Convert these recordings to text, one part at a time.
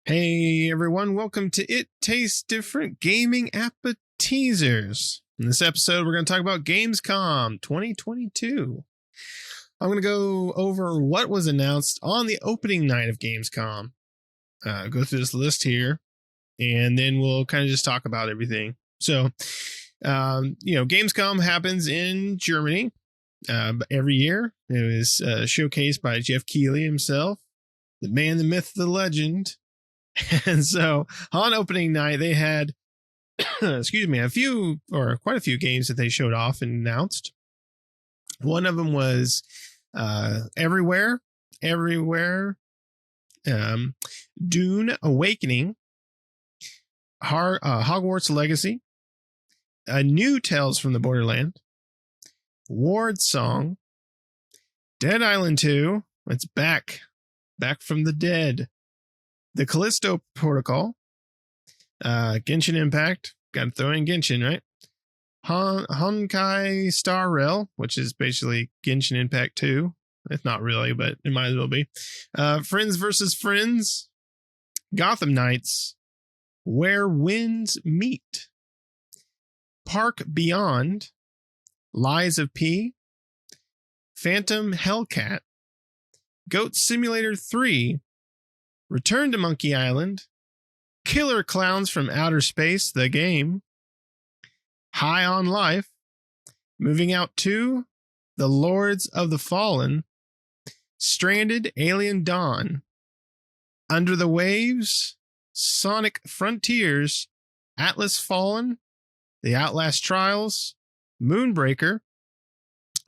Hey everyone, welcome to It Tastes Different Gaming Appetizers. In this episode, we're going to talk about Gamescom 2022. I'm going to go over what was announced on the opening night of Gamescom. Go through this list here, and then we'll kind of just talk about everything. So, Gamescom happens in Germany every year. It was showcased by Jeff Keighley himself, the man, the myth, the legend. And so on opening night, they had, quite a few games that they showed off and announced. One of them was Everywhere, Dune Awakening, Hogwarts Legacy, a new Tales from the Borderland, Ward Song, Dead Island 2, it's back from the dead. The Callisto Protocol, Genshin Impact, got to throw in Genshin, right? Honkai Star Rail, which is basically Genshin Impact 2. It's not really, but it might as well be. Friends vs. Friends, Gotham Knights, Where Winds Meet, Park Beyond, Lies of P, Phantom Hellcat, Goat Simulator 3, Return to Monkey Island, Killer Clowns from Outer Space, the game, High on Life, Moving Out 2, The Lords of the Fallen, Stranded Alien Dawn, Under the Waves, Sonic Frontiers, Atlas Fallen, The Outlast Trials, Moonbreaker,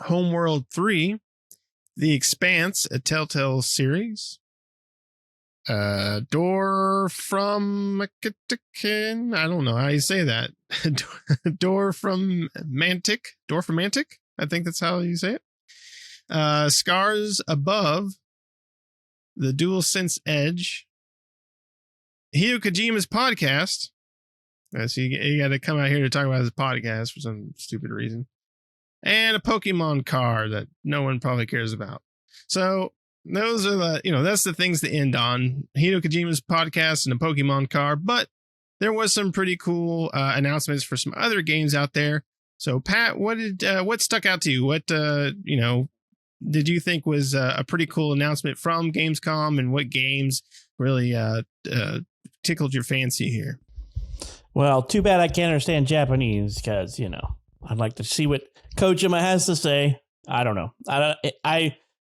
Homeworld 3, The Expanse, a Telltale series, Door from I don't know how you say that. Door from Mantic, I think that's how you say it. Scars Above, the DualSense Edge, Hideo Kojima's podcast. So you got to come out here to talk about his podcast for some stupid reason, and a Pokemon card that no one probably cares about. So those are that's the things to end on. Hideo Kojima's podcast and a Pokemon card, but there was some pretty cool announcements for some other games out there. So Pat, what stuck out to you? What did you think was a pretty cool announcement from Gamescom, and what games really tickled your fancy here? Well, too bad I can't understand Japanese, because I'd like to see what Kojima has to say. I don't know.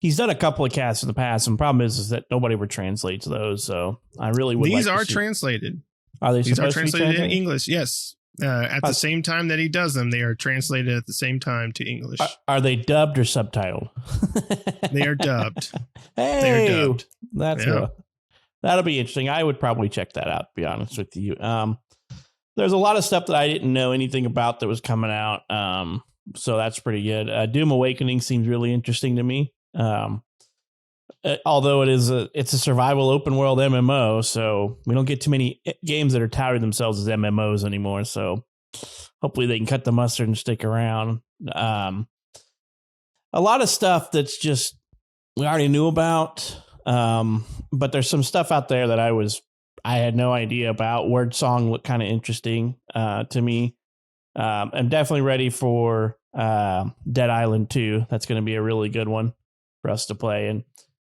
He's done a couple of casts in the past, and the problem is that nobody ever translates those. So I really would. These are translated. Are they? These are translated in English? Yes. At the same time that he does them, they are translated at the same time to English. Are they dubbed or subtitled? They are dubbed. Hey, they are dubbed. That'll be interesting. I would probably check that out, to be honest with you. There's a lot of stuff that I didn't know anything about that was coming out. So that's pretty good. Doom Awakening seems really interesting to me. Although it's a survival open world MMO, so we don't get too many games that are touting themselves as MMOs anymore. So hopefully they can cut the mustard and stick around. A lot of stuff that's just we already knew about, but there's some stuff out there that I had no idea about. Word Song looked kind of interesting to me. I'm definitely ready for Dead Island 2. That's going to be a really good one for us to play. And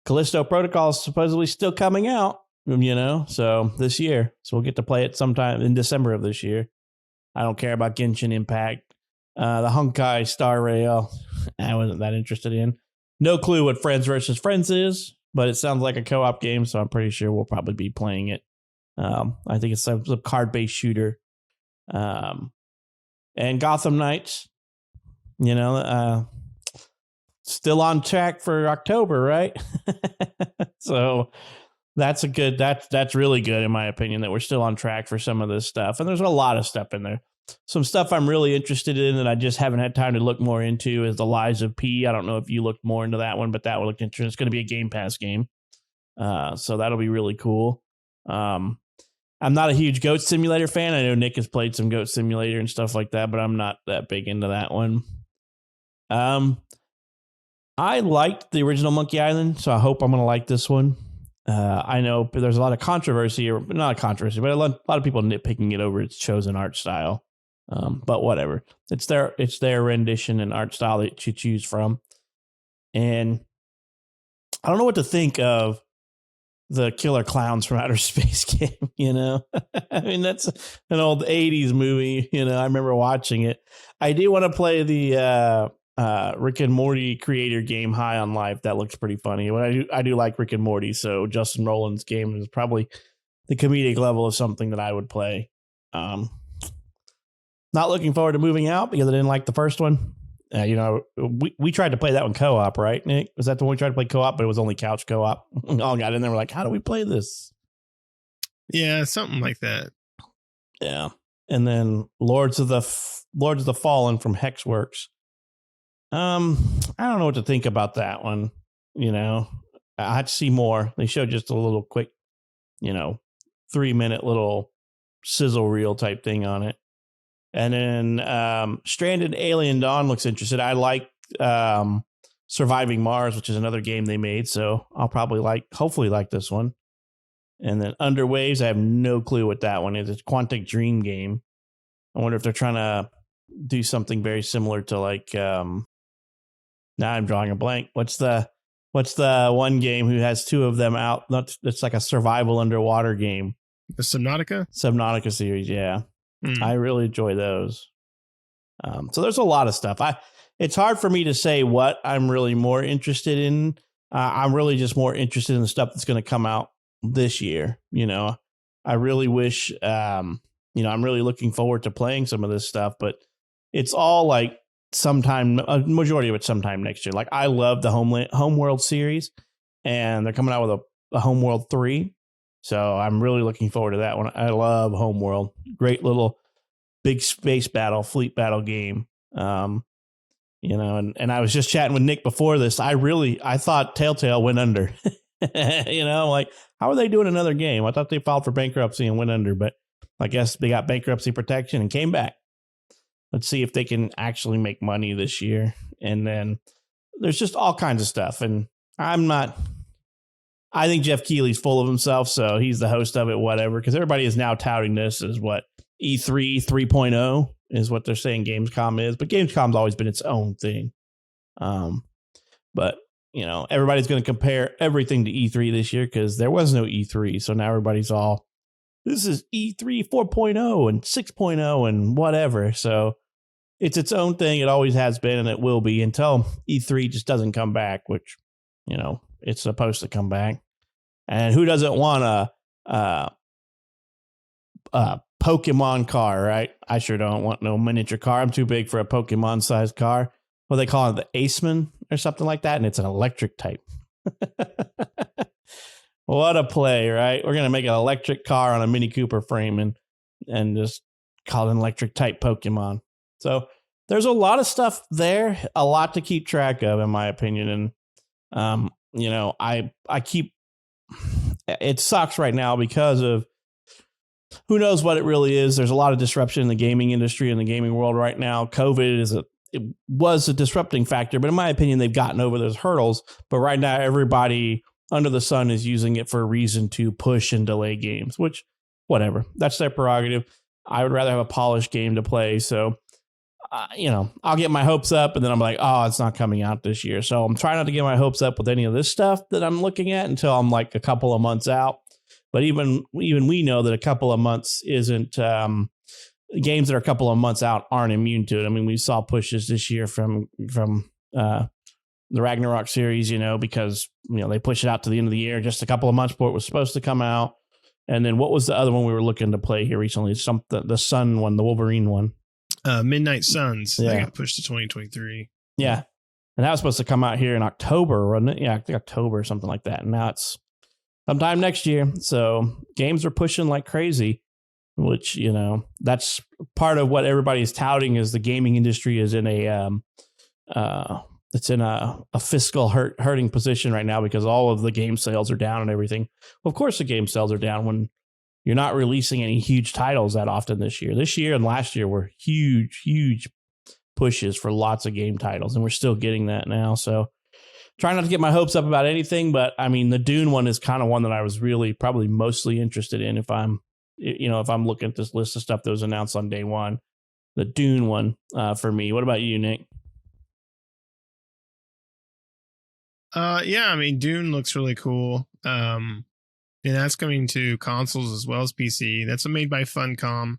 Callisto Protocol is supposedly still coming out, so this year. So we'll get to play it sometime in December of this year. I don't care about Genshin Impact. The Honkai Star Rail, I wasn't that interested in. No clue what Friends vs. Friends is, but it sounds like a co-op game, so I'm pretty sure we'll probably be playing it. I think it's some card-based shooter. And Gotham Knights, still on track for October, right? So that's really good in my opinion, that we're still on track for some of this stuff. And there's a lot of stuff in there. Some stuff I'm really interested in that I just haven't had time to look more into is the Lies of P. I don't know if you looked more into that one, but that one looked interesting. It's going to be a Game Pass game. So that'll be really cool. I'm not a huge Goat Simulator fan. I know Nick has played some Goat Simulator and stuff like that, but I'm not that big into that one. I liked the original Monkey Island, so I hope I'm going to like this one. I know there's a lot of controversy, or not a controversy, but a lot of people nitpicking it over its chosen art style. But whatever, it's their rendition and art style that you choose from. And I don't know what to think of the Killer Clowns from Outer Space game, you know? I mean, that's an old 80s movie, you know, I remember watching it. I do want to play the Rick and Morty creator game High on Life. That looks pretty funny. But I do like Rick and Morty, so Justin Roiland's game is probably the comedic level of something that I would play. Not looking forward to moving out because I didn't like the first one. You know, we tried to play that one co-op, right, Nick? Was that the one we tried to play co-op, but it was only couch co-op? All got in there. We're like, how do we play this? Yeah, something like that. Yeah, and then Lords of the Fallen from Hexworks. I don't know what to think about that one. You know, I had to see more. They showed just a little quick, 3-minute little sizzle reel type thing on it. And then Stranded Alien Dawn looks interesting. I like Surviving Mars, which is another game they made. So I'll hopefully like this one. And then Under Waves, I have no clue what that one is. It's a Quantic Dream game. I wonder if they're trying to do something very similar to like, now I'm drawing a blank. What's the one game who has two of them out? It's like a survival underwater game. The Subnautica series, yeah. I really enjoy those. So there's a lot of stuff. It's hard for me to say what I'm really more interested in. I'm really just more interested in the stuff that's going to come out this year. You know, I really wish, I'm really looking forward to playing some of this stuff, but it's all like a majority of it sometime next year. Like I love the Homeworld series, and they're coming out with a Homeworld 3. So I'm really looking forward to that one. I love Homeworld. Great little big space battle, fleet battle game. And I was just chatting with Nick before this. I thought Telltale went under. Like, how are they doing another game? I thought they filed for bankruptcy and went under, but I guess they got bankruptcy protection and came back. Let's see if they can actually make money this year. And then there's just all kinds of stuff. And I think Jeff Keighley's full of himself, so he's the host of it, whatever, because everybody is now touting this as what E3 3.0 is what they're saying Gamescom is. But Gamescom's always been its own thing. But, everybody's going to compare everything to E3 this year because there was no E3. So now everybody's all, this is E3 4.0 and 6.0 and whatever. So it's its own thing. It always has been, and it will be until E3 just doesn't come back, which, it's supposed to come back. And who doesn't want a Pokemon car, right? I sure don't want no miniature car. I'm too big for a Pokemon-sized car. Well, they call it the Aceman or something like that, and it's an electric type. What a play, right? We're going to make an electric car on a Mini Cooper frame and just call it an electric type Pokemon. So there's a lot of stuff there, a lot to keep track of, in my opinion. And, it sucks right now because of who knows what it really is. There's a lot of disruption in the gaming industry and the gaming world right now. COVID it was a disrupting factor, but in my opinion, they've gotten over those hurdles. But right now, everybody under the sun is using it for a reason to push and delay games, which, whatever, that's their prerogative. I would rather have a polished game to play. So, I'll get my hopes up and then I'm like, oh, it's not coming out this year. So I'm trying not to get my hopes up with any of this stuff that I'm looking at until I'm like a couple of months out. But even we know that a couple of months isn't, games that are a couple of months out aren't immune to it. I mean, we saw pushes this year from the Ragnarok series, because, they push it out to the end of the year, just a couple of months before it was supposed to come out. And then what was the other one we were looking to play here recently? The Sun one, the Wolverine one. Midnight Suns. Yeah. They got pushed to 2023. Yeah. And that was supposed to come out here in October, wasn't it? Yeah, I think October or something like that. And now it's sometime next year. So games are pushing like crazy, which, that's part of what everybody's touting is the gaming industry is in a fiscal hurting position right now because all of the game sales are down and everything. Well, of course the game sales are down when you're not releasing any huge titles that often this year. This year and last year were huge pushes for lots of game titles, and we're still getting that now. So trying not to get my hopes up about anything, but I mean, the Dune one is kind of one that I was really probably mostly interested in. If I'm looking at this list of stuff that was announced on day one, the Dune one for me. What about you, Nick? Yeah, I mean, Dune looks really cool. And that's coming to consoles as well as PC. That's made by Funcom,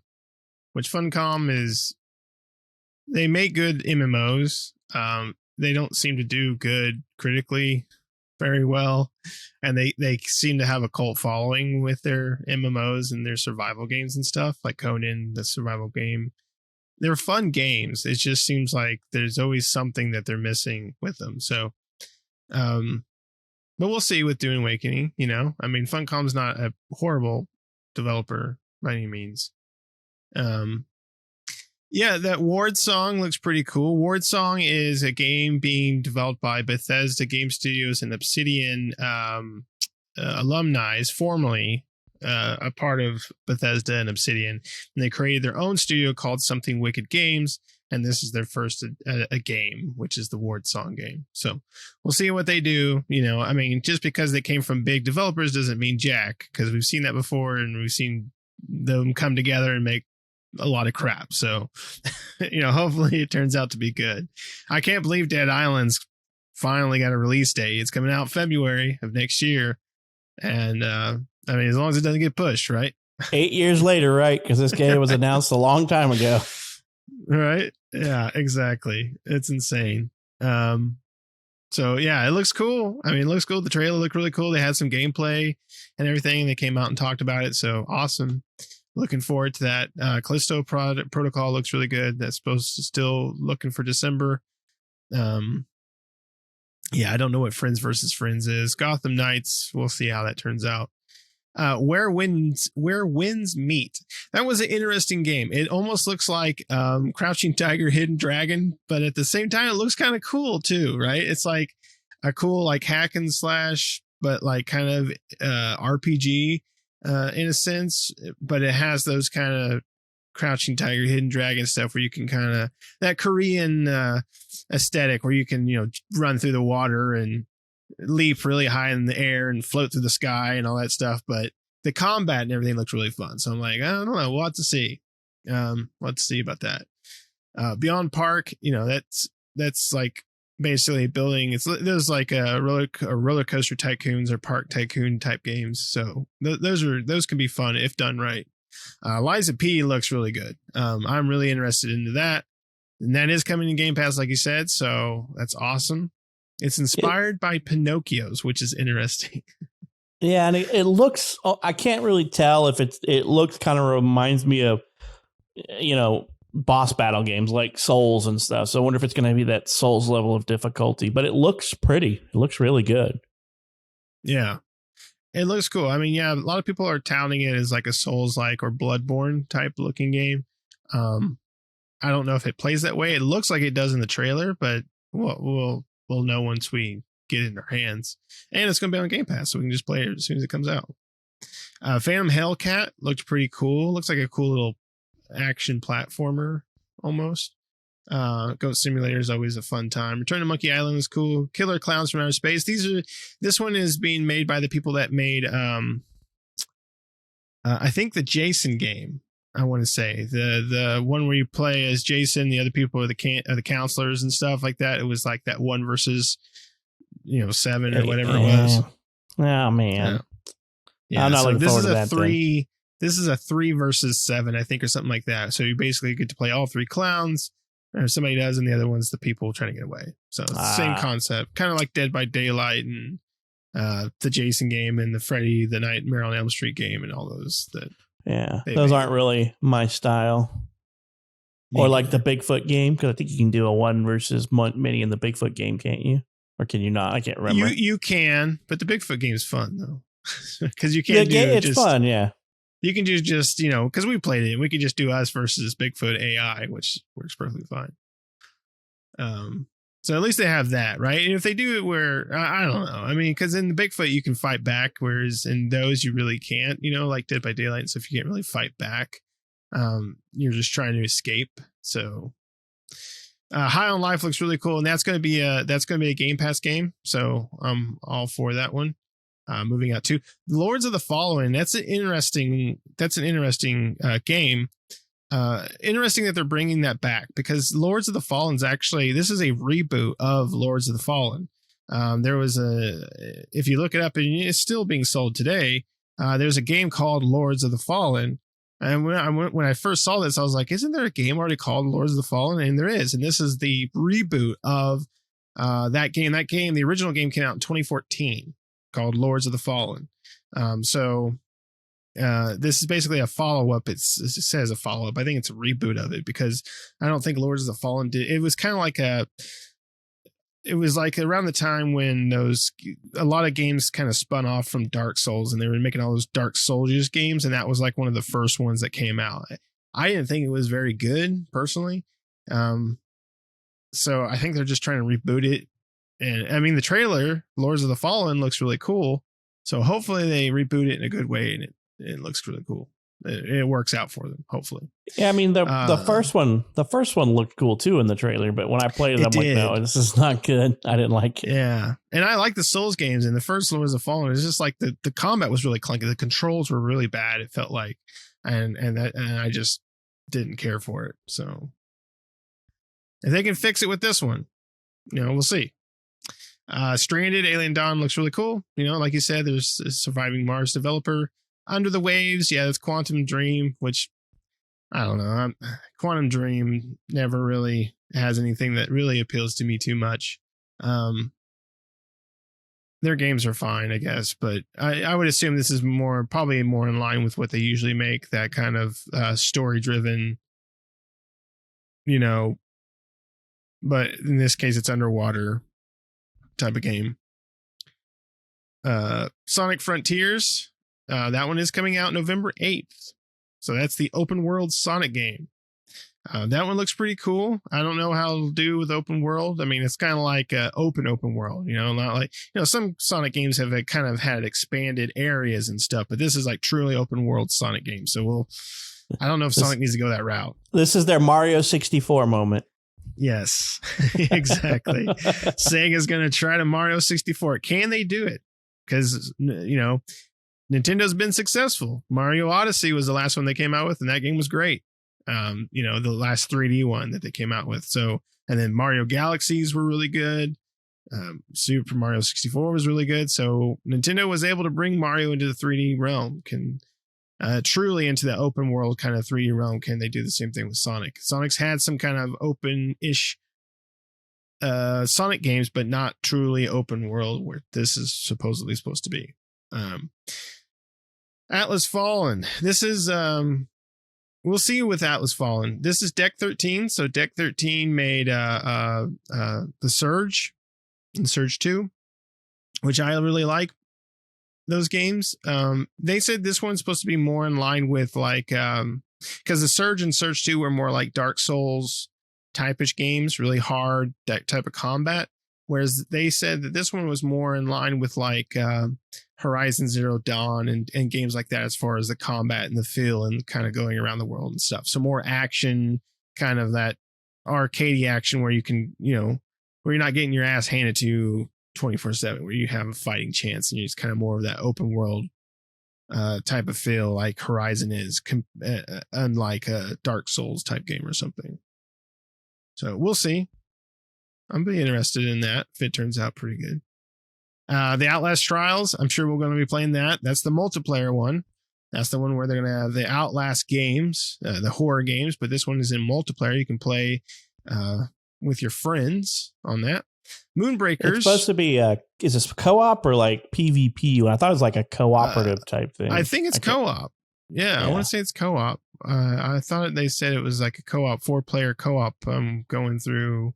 which Funcom is, they make good MMOs. They don't seem to do good critically very well. And they seem to have a cult following with their MMOs and their survival games and stuff, like Conan, the survival game. They're fun games. It just seems like there's always something that they're missing with them. So, but we'll see with Dune Awakening, you know. I mean, Funcom's not a horrible developer by any means. Yeah, that Ward Song looks pretty cool. Ward Song is a game being developed by Bethesda Game Studios and Obsidian alumni, is formerly a part of Bethesda and Obsidian. And they created their own studio called Something Wicked Games. And this is their first a game, which is the Ward Song game. So we'll see what they do. You know, I mean, just because they came from big developers doesn't mean jack, because we've seen that before and we've seen them come together and make a lot of crap. So, you know, hopefully it turns out to be good. I can't believe Dead Island's finally got a release date. It's coming out February of next year. And I mean, as long as it doesn't get pushed, right? 8 years later, right? Because this game was announced a long time ago. Right. Yeah, exactly. It's insane. So yeah, it looks cool. I mean, it looks cool. The trailer looked really cool. They had some gameplay and everything. They came out and talked about it. So awesome. Looking forward to that. Callisto Protocol looks really good. That's supposed to still looking for December. Yeah, I don't know what Friends versus Friends is. Gotham Knights. We'll see how that turns out. Where Winds Meet. That was an interesting game. It almost looks like Crouching Tiger, Hidden Dragon, but at the same time, it looks kind of cool too, right? It's like a cool like hack and slash, but like kind of RPG in a sense. But it has those kind of Crouching Tiger, Hidden Dragon stuff where you can kind of that Korean aesthetic where you can, you know, run through the water and leap really high in the air and float through the sky and all that stuff. But the combat and everything looks really fun. So I'm like, I don't know. We'll have to see. Let's see about that. Beyond Park, you know, that's like basically building. There's like a roller coaster tycoons or park tycoon type games. So those can be fun if done right. Liza P looks really good. I'm really interested into that. And that is coming in Game Pass, like you said. So that's awesome. It's inspired by Pinocchio's, which is interesting. Yeah, and it looks, I can't really tell if it looks kind of reminds me of, you know, boss battle games like Souls and stuff. So I wonder if it's going to be that Souls level of difficulty, but it looks pretty. It looks really good. Yeah. It looks cool. I mean, yeah, a lot of people are touting it as like a Souls-like or Bloodborne type looking game. I don't know if it plays that way. It looks like it does in the trailer, but we'll know once we get it in our hands. And it's going to be on Game Pass, so we can just play it as soon as it comes out. Phantom Hellcat looked pretty cool. Looks like a cool little action platformer almost. Goat Simulator is always a fun time. Return to Monkey Island is cool. Killer Clowns from Outer Space. This one is being made by the people that made I think the Jason game. I want to say the one where you play as Jason, the other people are the counselors and stuff like that. It was like that 1 versus 7 or whatever it was. Oh man, yeah. I'm not looking forward to that. This is a 3 versus 7, I think, or something like that. So you basically get to play all 3 clowns, or somebody does, and the other one's the people trying to get away. So it's the same concept, kind of like Dead by Daylight and the Jason game and the Freddy the Nightmare on Elm Street game and all those that. Yeah, those aren't really my style. Or like the Bigfoot game, because I think you can do a 1 versus many in the Bigfoot game, can't you? Or can you not? I can't remember. You can, but the Bigfoot game is fun though, because you can't it's fun, yeah. You can do just because we played it, we could just do us versus Bigfoot AI, which works perfectly fine. So at least they have that, right? And if they do it where, I don't know. I mean, because in the Bigfoot, you can fight back, whereas in those, you really can't, like Dead by Daylight and stuff, you can't really fight back. You're just trying to escape. So High on Life looks really cool, and that's going to be a Game Pass game. So I'm all for that one. Moving out to Lords of the Fallen. That's an interesting game. Interesting that they're bringing that back, because Lords of the Fallen is actually, this is a reboot of Lords of the Fallen. There was if you look it up, and it's still being sold today. There's a game called Lords of the Fallen. And when I first saw this, I was like, isn't there a game already called Lords of the Fallen? And there is. And this is the reboot of that game. That game, the original game, came out in 2014 called Lords of the Fallen. This is basically a follow-up. It says a follow-up. I think it's a reboot of it, because I don't think Lords of the Fallen did. It was kind of like it was like around the time when a lot of games kind of spun off from Dark Souls, and they were making all those Dark Souls games, and that was like one of the first ones that came out. I didn't think it was very good personally. So I think they're just trying to reboot it. And I mean, the trailer, Lords of the Fallen, looks really cool. So hopefully they reboot it in a good way, and it looks really cool. It works out for them, hopefully. Yeah, I mean, the first one looked cool too in the trailer, but when I played it, I'm like, no, this is not good. I didn't like it. Yeah, and I like the Souls games, and the first Lords of the Fallen is just like the combat was really clunky. The controls were really bad. It felt like, and I just didn't care for it. So if they can fix it with this one, we'll see. Stranded Alien Dawn looks really cool. Like you said, there's a surviving Mars developer. Under the Waves, yeah, that's Quantum Dream, which I don't know. Quantum Dream never really has anything that really appeals to me too much. Their games are fine, I guess, but I would assume this is probably more in line with what they usually make, that kind of story-driven, but in this case, it's underwater type of game. Sonic Frontiers. That one is coming out November 8th. So that's the open world Sonic game. That one looks pretty cool. I don't know how it'll do with open world. I mean, it's kind of like open world, not like, some Sonic games have kind of had expanded areas and stuff, but this is like truly open world Sonic game. So I don't know if Sonic needs to go that route. This is their Mario 64 moment. Yes, exactly. Sega's going to try to Mario 64. Can they do it? Because, Nintendo's been successful. Mario Odyssey was the last one they came out with, and that game was great. The last 3D one that they came out with. So, and then Mario Galaxies were really good. Super Mario 64 was really good. So Nintendo was able to bring Mario into the 3D realm. Truly into the open world kind of 3D realm. Can they do the same thing with Sonic? Sonic's had some kind of open-ish Sonic games, but not truly open world, where this is supposedly supposed to be. Atlas Fallen. This is we'll see with Atlas Fallen. This is Deck 13. So Deck 13 made the Surge and Surge 2, which I really like those games. They said this one's supposed to be more in line with like because the Surge and Surge 2 were more like Dark Souls type-ish games, really hard, that type of combat. Whereas they said that this one was more in line with like Horizon Zero Dawn and games like that, as far as the combat and the feel and kind of going around the world and stuff. So more action, kind of that arcadey action where you can, where you're not getting your ass handed to you 24/7, where you have a fighting chance, and you're just kind of more of that open world type of feel like Horizon is, unlike a Dark Souls type game or something. So we'll see. I'm pretty interested in that if it turns out pretty good. The Outlast Trials, I'm sure we're going to be playing that. That's the multiplayer one. That's the one where they're going to have the Outlast games, the horror games, but this one is in multiplayer. You can play with your friends on that. Moonbreakers. It's supposed to be, is this co-op or like PvP? I thought it was like a cooperative type thing. I think it's co-op. Yeah, I want to say it's co-op. I thought they said it was like a co-op, 4-player co-op going through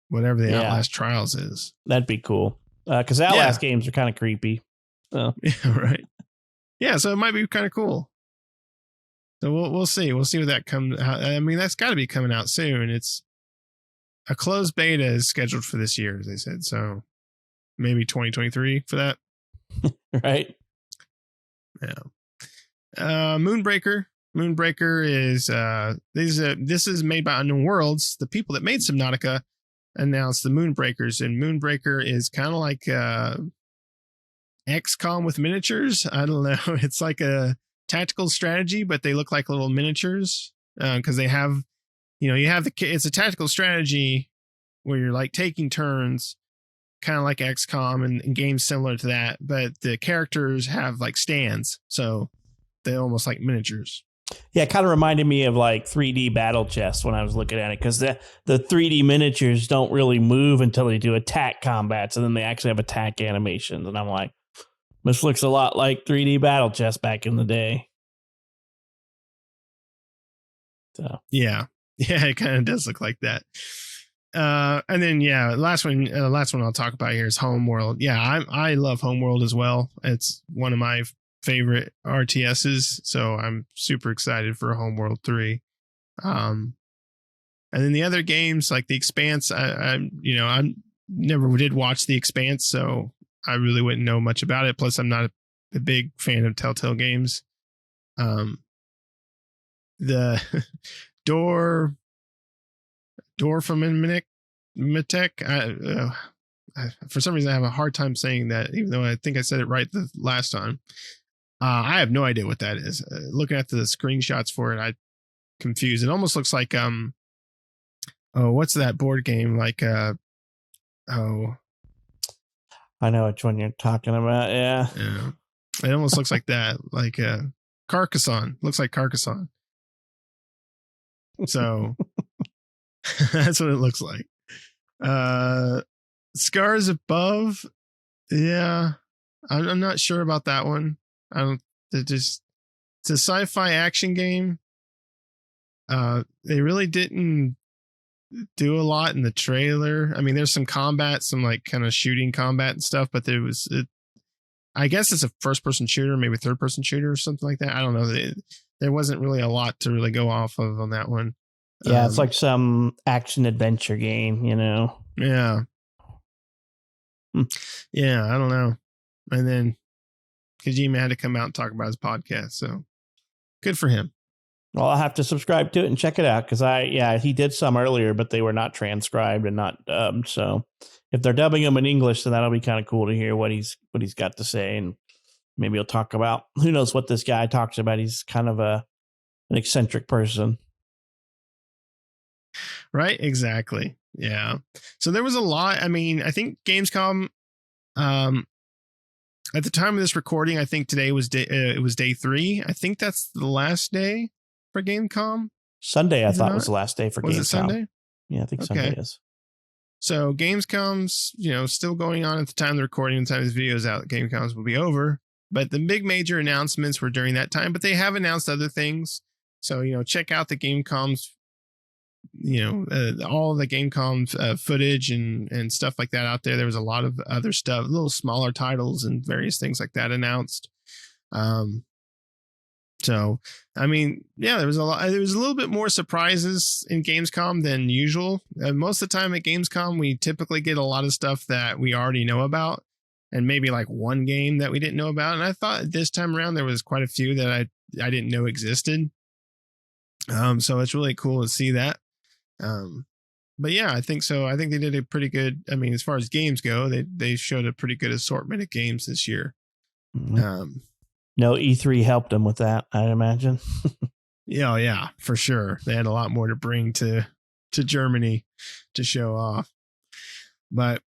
whatever the Outlast Trials is. That'd be cool. Because Outlast games are kind of creepy. So. Yeah, right. Yeah, so it might be kind of cool. So we'll see. We'll see what that comes. I mean, that's got to be coming out soon. It's a closed beta is scheduled for this year, as they said. So maybe 2023 for that. Right. Yeah. Moonbreaker. Moonbreaker is this is made by Unknown Worlds. The people that made Subnautica announced the Moonbreakers, and Moonbreaker is kind of like XCOM with miniatures. I don't know. It's like a tactical strategy, but they look like little miniatures because they have, you have it's a tactical strategy where you're like taking turns, kind of like XCOM and games similar to that, but the characters have like stands, so they're almost like miniatures. Yeah, it kind of reminded me of like 3D Battle Chess when I was looking at it, because the 3D miniatures don't really move until they do attack combats, and then they actually have attack animations. And I'm like, this looks a lot like 3D Battle Chess back in the day. So yeah, it kind of does look like that. And then last one I'll talk about here is Homeworld. Yeah, I love Homeworld as well. It's one of my favorite RTSs, so I'm super excited for Homeworld 3. And then the other games like the Expanse, I never did watch the Expanse, so I really wouldn't know much about it. Plus, I'm not a big fan of Telltale games. The Door from Mitek. For some reason, I have a hard time saying that, even though I think I said it right the last time. I have no idea what that is. Looking at the screenshots for it, I'm confused. It almost looks like what's that board game? Like I know which one you're talking about. Yeah. It almost looks like that, like Carcassonne. Looks like Carcassonne. So that's what it looks like. Scars Above. Yeah, I'm not sure about that one. It's a sci-fi action game. They really didn't do a lot in the trailer. I mean, there's some combat, some like kind of shooting combat and stuff, but I guess it's a first-person shooter, maybe third-person shooter or something like that. I don't know. There wasn't really a lot to really go off of on that one. Yeah, it's like some action adventure game, Yeah. Yeah, I don't know. And then Kojima had to come out and talk about his podcast, so good for him. Well, I'll have to subscribe to it and check it out, because he did some earlier, but they were not transcribed and not dubbed. So if they're dubbing them in English, then that'll be kind of cool to hear what he's got to say, and maybe he'll talk about, who knows what this guy talks about. He's kind of an eccentric person. Right, exactly. Yeah. So there was a lot. I mean, I think Gamescom, at the time of this recording, I think today was day 3. I think that's the last day for Gamescom. Sunday, I thought was the last day for Gamescom. Was it Sunday? Yeah, I think Sunday is. So Gamescom's, still going on at the time of the recording. The time this video is out, Gamescom's will be over. But the big major announcements were during that time. But they have announced other things. So, check out the Gamescom's, all the Gamescom footage and stuff like that out there. There was a lot of other stuff, little smaller titles and various things like that announced. So, I mean, yeah, there was a little bit more surprises in Gamescom than usual. Most of the time at Gamescom, we typically get a lot of stuff that we already know about, and maybe like one game that we didn't know about. And I thought this time around there was quite a few that I didn't know existed. So it's really cool to see that. But yeah, I think so. I think they did a pretty good. I mean, as far as games go, they showed a pretty good assortment of games this year. Mm-hmm. No, E3 helped them with that, I imagine. Yeah, for sure. They had a lot more to bring to Germany to show off. But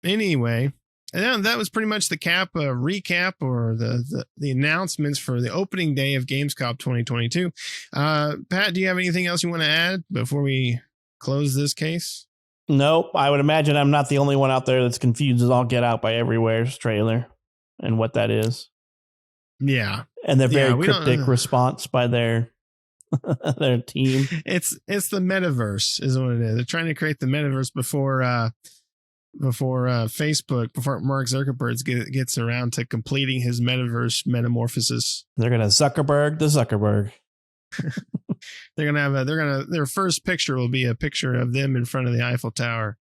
anyway, and that was pretty much the recap or the announcements for the opening day of Gamescom 2022. Pat, do you have anything else you want to add before we close this case? Nope. I would imagine I'm not the only one out there that's confused as all get out by Everywhere's trailer and what that is. Yeah. And their very cryptic response by their team. It's the metaverse is what it is. They're trying to create the metaverse before Facebook, before Mark Zuckerberg gets around to completing his metaverse metamorphosis. They're going to Zuckerberg the Zuckerberg. They're going to have their first picture will be a picture of them in front of the Eiffel Tower.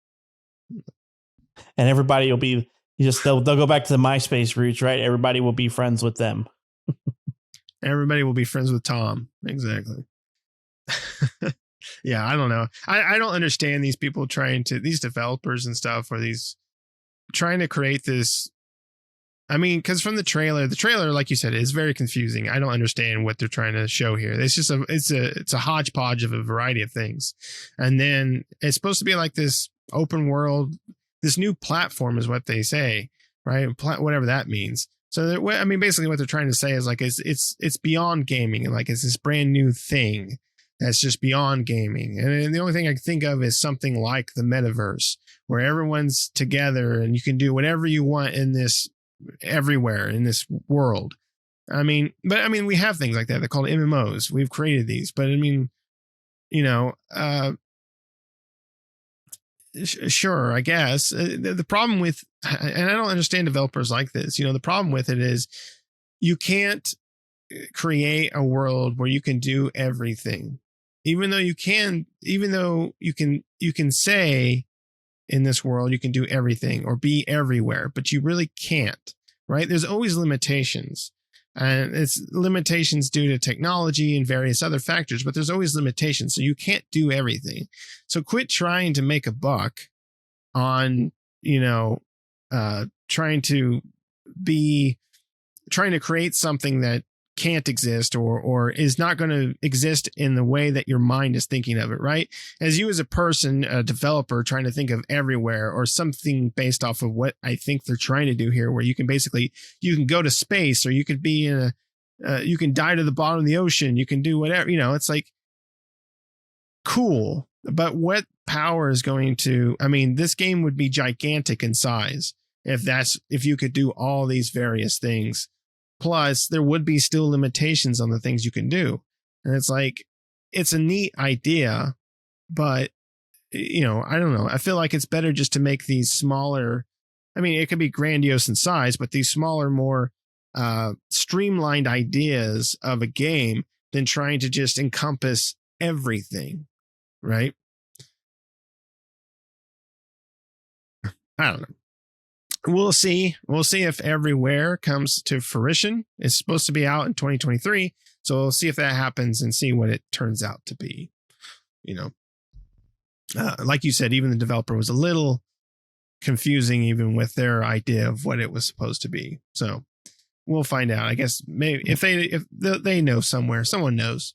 And everybody will be they'll go back to the MySpace roots, right? Everybody will be friends with them. Everybody will be friends with Tom. Exactly. Yeah, I don't know. I don't understand these people these developers and stuff, or these trying to create this. I mean, because from the trailer, like you said, is very confusing. I don't understand what they're trying to show here. It's just it's a hodgepodge of a variety of things. And then it's supposed to be like this open world, this new platform is what they say, right? Whatever that means. So I mean, basically what they're trying to say is like, it's beyond gaming, and like, it's this brand new thing that's just beyond gaming. And the only thing I can think of is something like the metaverse, where everyone's together and you can do whatever you want in this, everywhere in this world. I mean, we have things like that. They're called MMOs. We've created these, but I mean, sure, I guess. The problem with, and I don't understand developers like this, the problem with it is you can't create a world where you can do everything, even though you can say in this world you can do everything or be everywhere, but you really can't, right? There's always limitations, and it's limitations due to technology and various other factors, but there's always limitations. So you can't do everything. So quit trying to make a buck on, trying to create something that can't exist or is not going to exist in the way that your mind is thinking of it, right? As you as a person, a developer trying to think of everywhere or something based off of what I think they're trying to do here, where you can go to space, or you could be you can dive to the bottom of the ocean, you can do whatever, it's like, cool. But what power is going to, this game would be gigantic in size if you could do all these various things. Plus, there would be still limitations on the things you can do. And it's like, it's a neat idea, but, I don't know. I feel like it's better just to make these smaller. It could be grandiose in size, but these smaller, more streamlined ideas of a game than trying to just encompass everything, right? I don't know. We'll see. We'll see if Everywhere comes to fruition. It's supposed to be out in 2023. So we'll see if that happens and see what it turns out to be. Like you said, even the developer was a little confusing, even with their idea of what it was supposed to be. So we'll find out. I guess maybe if they know somewhere, someone knows.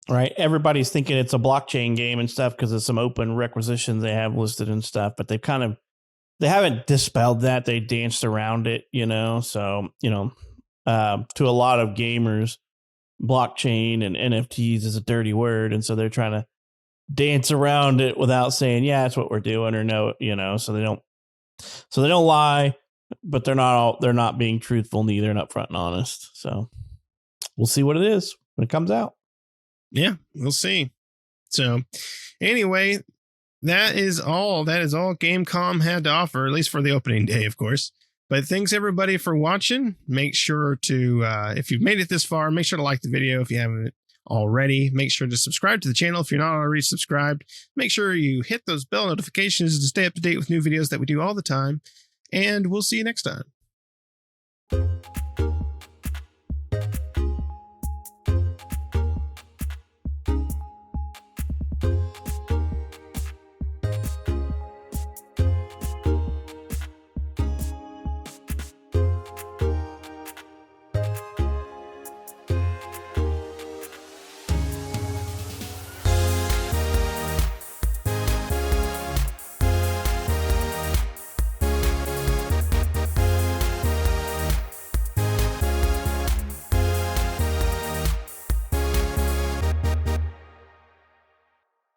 Right. Everybody's thinking it's a blockchain game and stuff because of some open requisitions they have listed and stuff, but they haven't dispelled that. They danced around it, so, to a lot of gamers, blockchain and NFTs is a dirty word. And so they're trying to dance around it without saying, yeah, that's what we're doing, or no, so they don't lie, but they're not being truthful neither, and upfront and honest. So we'll see what it is when it comes out. Yeah, we'll see. So anyway, that is all Gamescom had to offer, at least for the opening day, of course. But thanks everybody for watching. Make sure to, if you've made it this far, make sure to like the video if you haven't already. Make sure to subscribe to the channel if you're not already subscribed. Make sure you hit those bell notifications to stay up to date with new videos that we do all the time. And we'll see you next time.